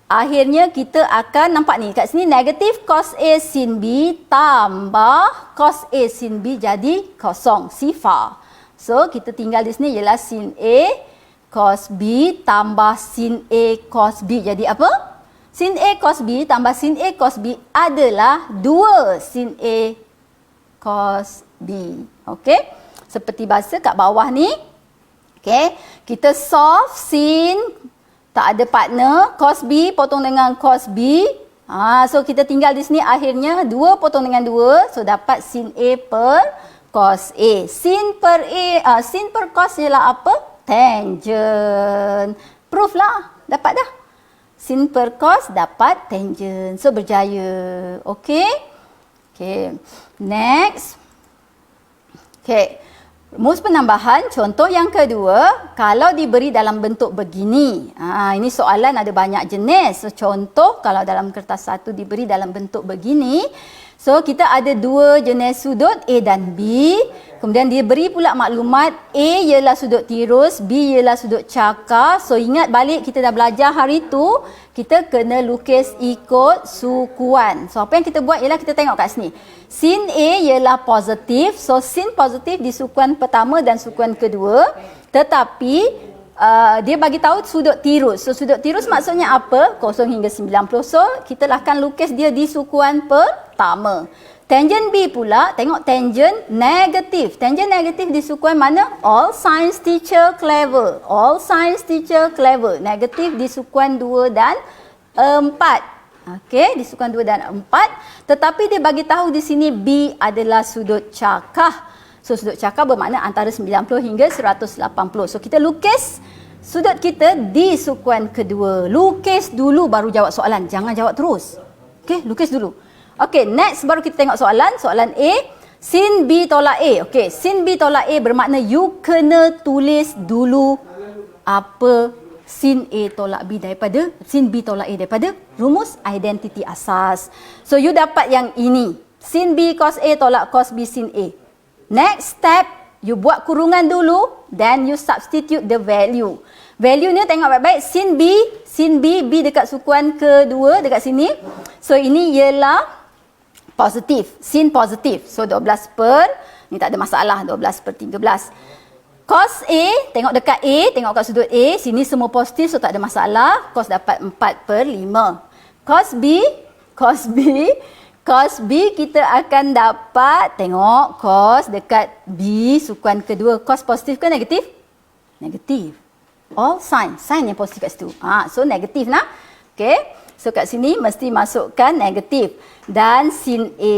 Akhirnya kita akan nampak ni kat sini negatif cos A sin B tambah cos A sin B jadi kosong, sifar. So kita tinggal di sini ialah sin A cos B tambah sin A cos B jadi apa? Sin A cos B tambah sin A cos B adalah 2 sin A cos B. Okey? Seperti bahasa kat bawah ni. Okey, kita solve sin tak ada partner, cos B potong dengan cos B. So kita tinggal di sini akhirnya 2 potong dengan 2, so dapat sin A per cos A. Sin per cos ialah apa? Tangent. Proof lah, dapat dah. Sin per cos dapat tangent. So berjaya. Okey? Okey. Next. Okey. Rumus penambahan, contoh yang kedua, kalau diberi dalam bentuk begini. Ini soalan ada banyak jenis. So, contoh kalau dalam kertas 1 diberi dalam bentuk begini. So, kita ada 2 jenis sudut A dan B. Kemudian dia beri pula maklumat A ialah sudut tirus, B ialah sudut cakar. So, ingat balik kita dah belajar hari tu, kita kena lukis ikut sukuan. So, apa yang kita buat ialah kita tengok kat sini. Sin A ialah positif, so sin positif di sukuan pertama dan sukuan kedua. Tetapi dia bagi tahu sudut tirus. So sudut tirus maksudnya apa? 0 hingga 90. So kita akan lukis dia di sukuan pertama. Tangent B pula, tengok tangent negatif. Tangent negatif di sukuan mana? All science teacher clever. All science teacher clever. Negatif di sukuan 2 dan 4. Okey, di sukuan 2 dan 4. Tetapi dia bagi tahu di sini B adalah sudut cakar. So sudut cakar bermakna antara 90 hingga 180. So kita lukis sudut kita di sukuan kedua. Lukis dulu baru jawab soalan. Jangan jawab terus. Okey, lukis dulu. Okey, next baru kita tengok soalan. Soalan A, sin B tolak A. Okey, sin B tolak A bermakna you kena tulis dulu apa sin A tolak B daripada sin B tolak A daripada rumus identiti asas. So you dapat yang ini. Sin B cos A tolak cos B sin A. Next step, you buat kurungan dulu, then you substitute the value. Value ni tengok baik-baik, sin B dekat sukuan kedua dekat sini. So ini ialah positif, sin positif. So 12 per, ni tak ada masalah, 12 per 13. Cos A, tengok dekat A, tengok kat sudut A, sini semua positif so tak ada masalah. Cos dapat 4/5. Cos B, cos B kita akan dapat, tengok cos dekat B sukuan kedua. Cos positif ke negatif? Negatif. All sign yang positif kat situ. So negatif nah. Okay. So kat sini mesti masukkan negatif. Dan sin A.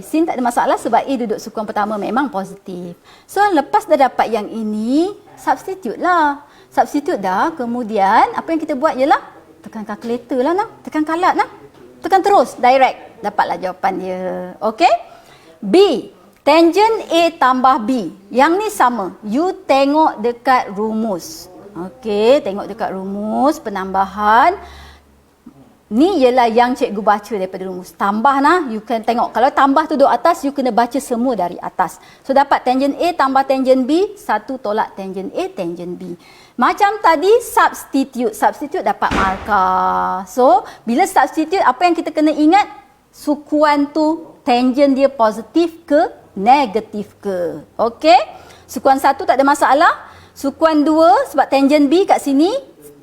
Sin tak ada masalah sebab A duduk sukuan pertama memang positif. So lepas dah dapat yang ini, substitute lah. Substitute dah, kemudian apa yang kita buat ialah tekan kalkulator lah nah. Tekan kalat nah. Tekan terus, direct. Dapatlah jawapan dia. Okay. B. Tangent A tambah B. Yang ni sama. You tengok dekat rumus. Okay, tengok dekat rumus penambahan. Ni ialah yang cikgu baca daripada rumus. Tambah nah, you can tengok. Kalau tambah tu duduk atas, you kena baca semua dari atas. So dapat tangent A tambah tangent B, 1 tolak tangent A, tangent B. Macam tadi substitute. Substitute dapat markah. So, bila substitute, apa yang kita kena ingat? Sukuan tu tangent dia positif ke negatif ke. Okey? Sukuan 1 tak ada masalah. Sukuan 2 sebab tangent B kat sini,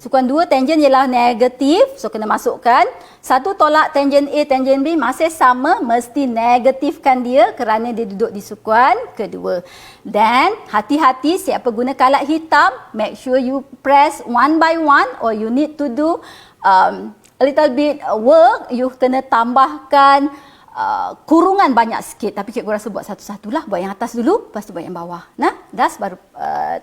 sukuan 2 tangent ialah negatif. So kena masukkan 1 tolak tangent A, tangent B masih sama, mesti negatifkan dia kerana dia duduk di sukuan kedua. Dan hati-hati siapa guna kalat hitam, make sure you press one by one or you need to do a little bit work. You kena tambahkan kurungan banyak sikit, tapi cikgu rasa buat satu-satulah. Buat yang atas dulu, lepas tu buat yang bawah. Nah, das baru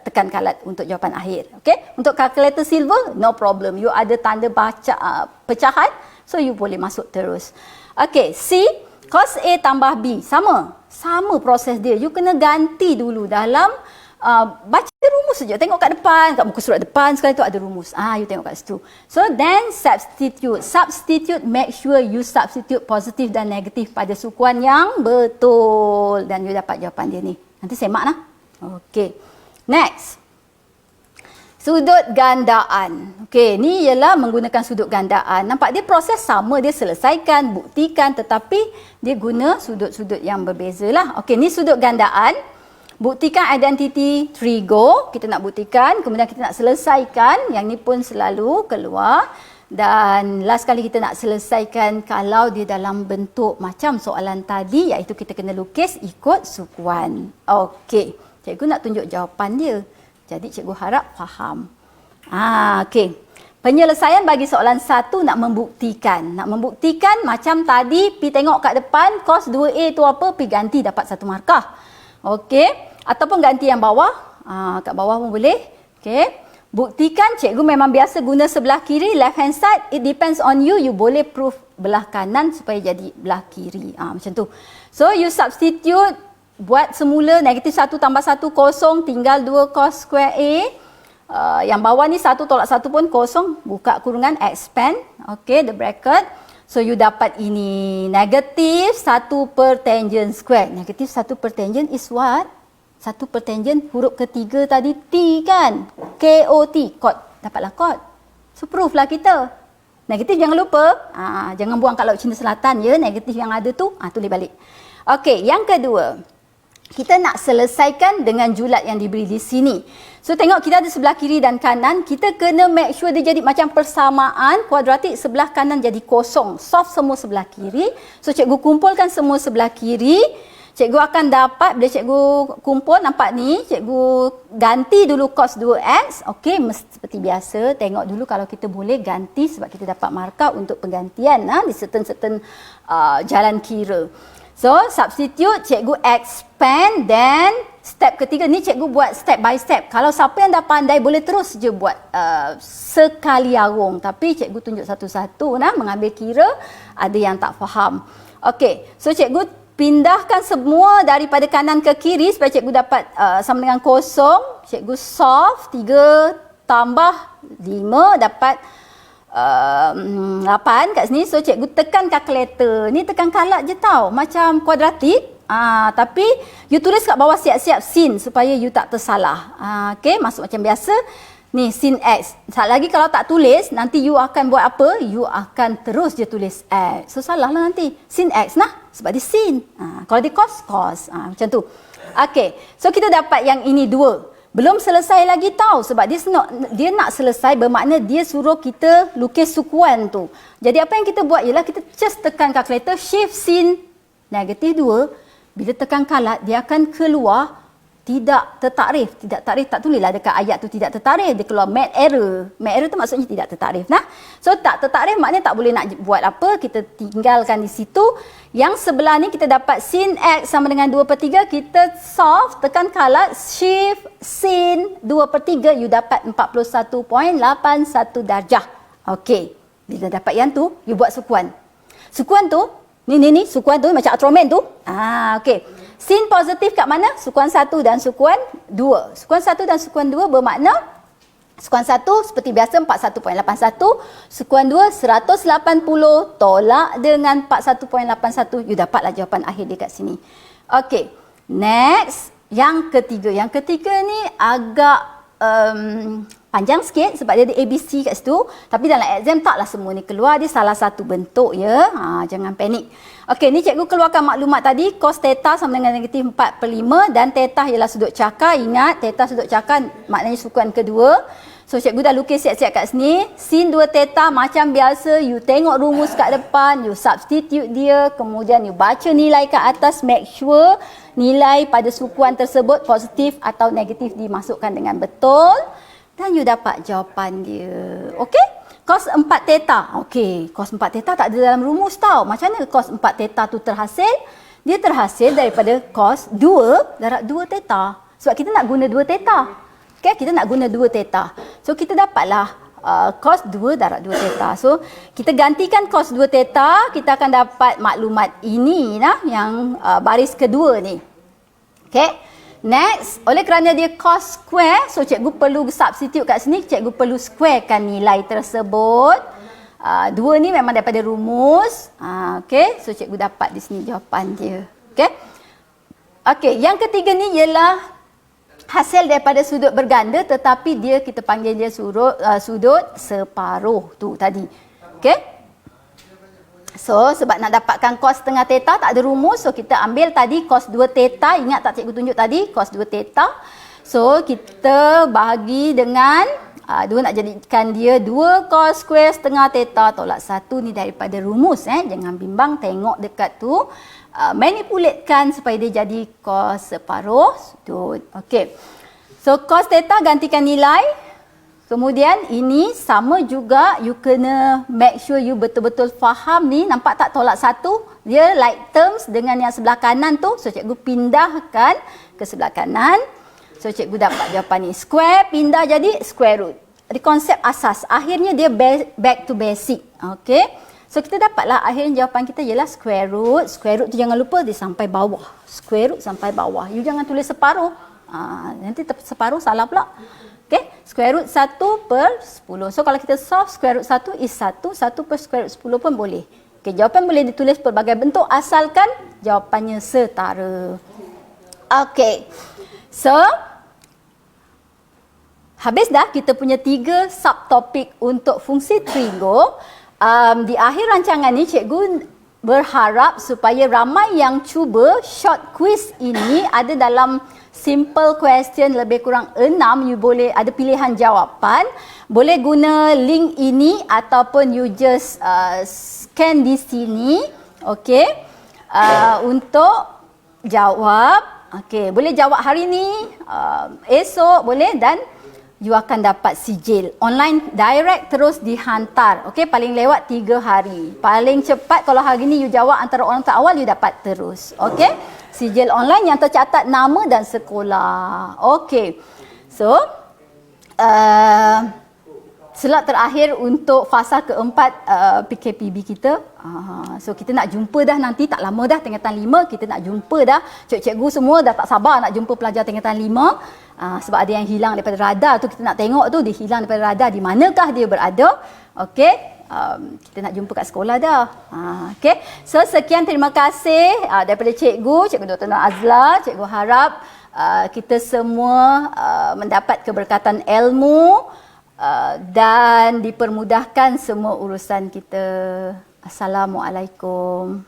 tekan kalat untuk jawapan akhir. Okey, untuk calculator silver no problem. You ada tanda baca pecahan, so you boleh masuk terus. Okey, C, cos A tambah B sama proses dia. You kena ganti dulu dalam baca rumus saja. Tengok kat depan, kat muka surat depan sekali tu ada rumus. You tengok kat situ. So then substitute, make sure you substitute positif dan negatif pada sukuan yang betul dan you dapat jawapan dia ni. Nanti semak nah. Okey. Next. Sudut gandaan. Okey, ni ialah menggunakan sudut gandaan. Nampak dia proses sama, dia selesaikan, buktikan, tetapi dia guna sudut-sudut yang berbezalah. Okey, ni sudut gandaan. Buktikan identiti trigo, kita nak buktikan, kemudian kita nak selesaikan, yang ni pun selalu keluar. Dan last kali kita nak selesaikan kalau dia dalam bentuk macam soalan tadi, iaitu kita kena lukis ikut sukuan. Okey, cikgu nak tunjuk jawapan dia. Jadi cikgu harap faham. Okey. Penyelesaian bagi soalan 1 nak membuktikan. Nak membuktikan macam tadi, pi tengok kat depan, cos 2A tu apa, pi ganti dapat 1 markah. Okey, ataupun ganti yang bawah. Kat bawah pun boleh. Okey. Buktikan, cikgu memang biasa guna sebelah kiri, left hand side. It depends on you. You boleh proof belah kanan supaya jadi belah kiri. Macam tu. So, you substitute. Buat semula negatif 1 tambah 1 kosong. Tinggal 2 cos square A. Yang bawah ni 1 tolak 1 pun kosong. Buka kurungan, expand. Okey, the bracket. So, you dapat ini. Negatif 1 per tangent square. Negatif 1 per tangent is what? 1 per tangent, huruf ketiga tadi T kan? K-O-T. Kot. Dapatlah kot. So, proof lah kita. Negatif jangan lupa. Jangan buang kat Laut Cina Selatan ya. Negatif yang ada tu, tulis balik. Okey, yang kedua. Kita nak selesaikan dengan julat yang diberi di sini. So, tengok kita ada sebelah kiri dan kanan. Kita kena make sure dia jadi macam persamaan. Kuadratik sebelah kanan jadi kosong. Solve semua sebelah kiri. So, cikgu kumpulkan semua sebelah kiri. Cikgu akan dapat, bila cikgu kumpul, nampak ni. Cikgu ganti dulu cos 2x. Okey, seperti biasa. Tengok dulu kalau kita boleh ganti sebab kita dapat markah untuk penggantian di certain jalan kira. So, substitute, cikgu expand, then step ketiga ni cikgu buat step by step. Kalau siapa yang dah pandai boleh terus je buat sekali arung. Tapi cikgu tunjuk satu-satu mengambil kira, ada yang tak faham. Okey, so cikgu pindahkan semua daripada kanan ke kiri supaya cikgu dapat sama dengan kosong. Cikgu solve, 3 tambah 5 dapat 8 kat sini. So, cikgu tekan kalkulator. Ni tekan kalat je tau. Macam kuadratik. Tapi, you tulis kat bawah siap-siap sin supaya you tak tersalah. Okay, masuk macam biasa. Ni, sin X. Satu lagi kalau tak tulis, nanti you akan buat apa? You akan terus je tulis X. So, salah lah nanti. Sin X nah. Sebab dia sin. Kalau dia cos, cos. Macam tu. Okay. So, kita dapat yang ini 2. Belum selesai lagi tahu sebab dia nak selesai bermakna dia suruh kita lukis sukuan tu. Jadi apa yang kita buat ialah kita just tekan kalkulator shift sin -2. Bila tekan kalat dia akan keluar tidak tertakrif. Tidak takrif tak tulislah dekat ayat tu tidak tertakrif. Dia keluar mat error. Mat error tu maksudnya tidak tertakrif. Nah. So tak tertakrif maknanya tak boleh nak buat apa. Kita tinggalkan di situ. Yang sebelah ni kita dapat sin x sama dengan 2/3. Kita solve, tekan kalat, shift sin 2/3. You dapat 41.81 darjah. Okey. Bila dapat yang tu, you buat sukuan. Sukuan tu, ni sukuan tu macam Ultraman tu. Okey. Sin positif kat mana? Sukuan 1 dan sukuan 2. Sukuan 1 dan sukuan 2 bermakna sukuan 1 seperti biasa 41.81, sukuan 2 180 tolak dengan 41.81. You dapatlah jawapan akhir dia kat sini. Okey. Next, yang ketiga. Yang ketiga ni agak panjang sikit sebab dia ada ABC kat situ. Tapi dalam exam taklah semua ni keluar. Dia salah satu bentuk ya. Jangan panik. Okey, ni cikgu keluarkan maklumat tadi. Cos theta sama dengan negatif 4/5 dan theta ialah sudut cakar. Ingat, theta sudut cakar maknanya sukuan kedua. So, cikgu dah lukis siap-siap kat sini. Sin 2 theta macam biasa. You tengok rumus kat depan. You substitute dia. Kemudian you baca nilai kat atas. Make sure nilai pada sukuan tersebut positif atau negatif dimasukkan dengan betul. Dan you dapat jawapan dia. Okey? Cos 4 theta. Okey, cos 4 theta tak ada dalam rumus tau. Macam mana cos 4 theta tu terhasil? Dia terhasil daripada cos 2 darab 2 theta. Sebab kita nak guna 2 theta. Okey, kita nak guna 2 theta. So, kita dapatlah cos 2 darab 2 theta. So, kita gantikan cos 2 theta, kita akan dapat maklumat ini nah, yang baris kedua ni. Okey. Next, oleh kerana dia cos square, so cikgu perlu substitute kat sini, cikgu perlu squarekan nilai tersebut. 2 ni memang daripada rumus. Okey, so cikgu dapat di sini jawapan dia. Okey. Okey, yang ketiga ni ialah hasil daripada sudut berganda tetapi dia kita panggil dia sudut separuh tu tadi. Okey. So, sebab nak dapatkan cos setengah theta tak ada rumus. So, kita ambil tadi cos 2 theta. Ingat tak cikgu tunjuk tadi? Cos 2 theta. So, kita bahagi dengan 2 nak jadikan dia 2 cos square setengah theta tolak 1 ni daripada rumus. Jangan bimbang, tengok dekat tu. Manipulatekan supaya dia jadi cos separuh sudut. Okey. So, cos theta gantikan nilai. Kemudian ini sama juga, you kena make sure you betul-betul faham ni. Nampak tak tolak 1? Dia like terms dengan yang sebelah kanan tu. So, cikgu pindahkan ke sebelah kanan. So, cikgu dapat jawapan ni. Square pindah jadi square root. Di konsep asas. Akhirnya dia back to basic. Okay. So, kita dapatlah akhirnya jawapan kita ialah square root. Square root tu jangan lupa dia sampai bawah. Square root sampai bawah. You jangan tulis separuh. Nanti separuh salah pula. Okay, square root 1/10. So, kalau kita solve square root 1 is 1. 1 per square root 10 pun boleh. Okay, jawapan boleh ditulis pelbagai bentuk asalkan jawapannya setara. Okay. So, habis dah kita punya 3 subtopik untuk fungsi trigo. Di akhir rancangan ni, cikgu berharap supaya ramai yang cuba short quiz ini ada dalam simple question lebih kurang 6. You boleh ada pilihan jawapan. Boleh guna link ini ataupun you just scan di sini. Okey. Untuk jawab. Okey, boleh jawab hari ni, esok boleh dan you akan dapat sijil online direct terus dihantar. Okey, paling lewat 3 hari. Paling cepat kalau hari ni you jawab antara orang terawal you dapat terus. Okey. Sijil online yang tercatat nama dan sekolah. Okey. So, slot terakhir untuk fasa keempat PKPB kita. So, kita nak jumpa dah nanti. Tak lama dah, tingkatan 5. Kita nak jumpa dah. Cikgu semua dah tak sabar nak jumpa pelajar tingkatan 5. Sebab ada yang hilang daripada radar tu. Kita nak tengok tu, dia hilang daripada radar. Di manakah dia berada? Okey. Kita nak jumpa kat sekolah dah. Okay. So, sekian terima kasih daripada cikgu Dr. Nur Azla. Cikgu harap kita semua mendapat keberkatan ilmu dan dipermudahkan semua urusan kita. Assalamualaikum.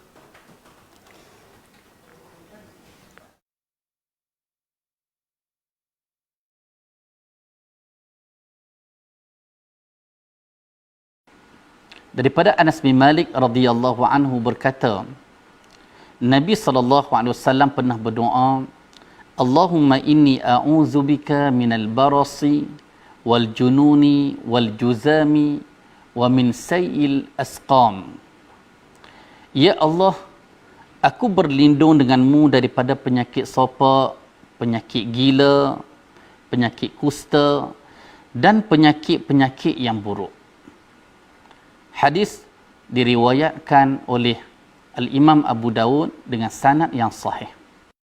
Daripada Anas bin Malik radhiyallahu anhu berkata, Nabi SAW pernah berdoa, Allahumma inni a'udzubika minal barasi wal jununi wal juzami wa min sayil asqam. Ya Allah, aku berlindung denganmu daripada penyakit sopak, penyakit gila, penyakit kusta dan penyakit-penyakit yang buruk. Hadis diriwayatkan oleh Al-Imam Abu Dawud dengan sanad yang sahih.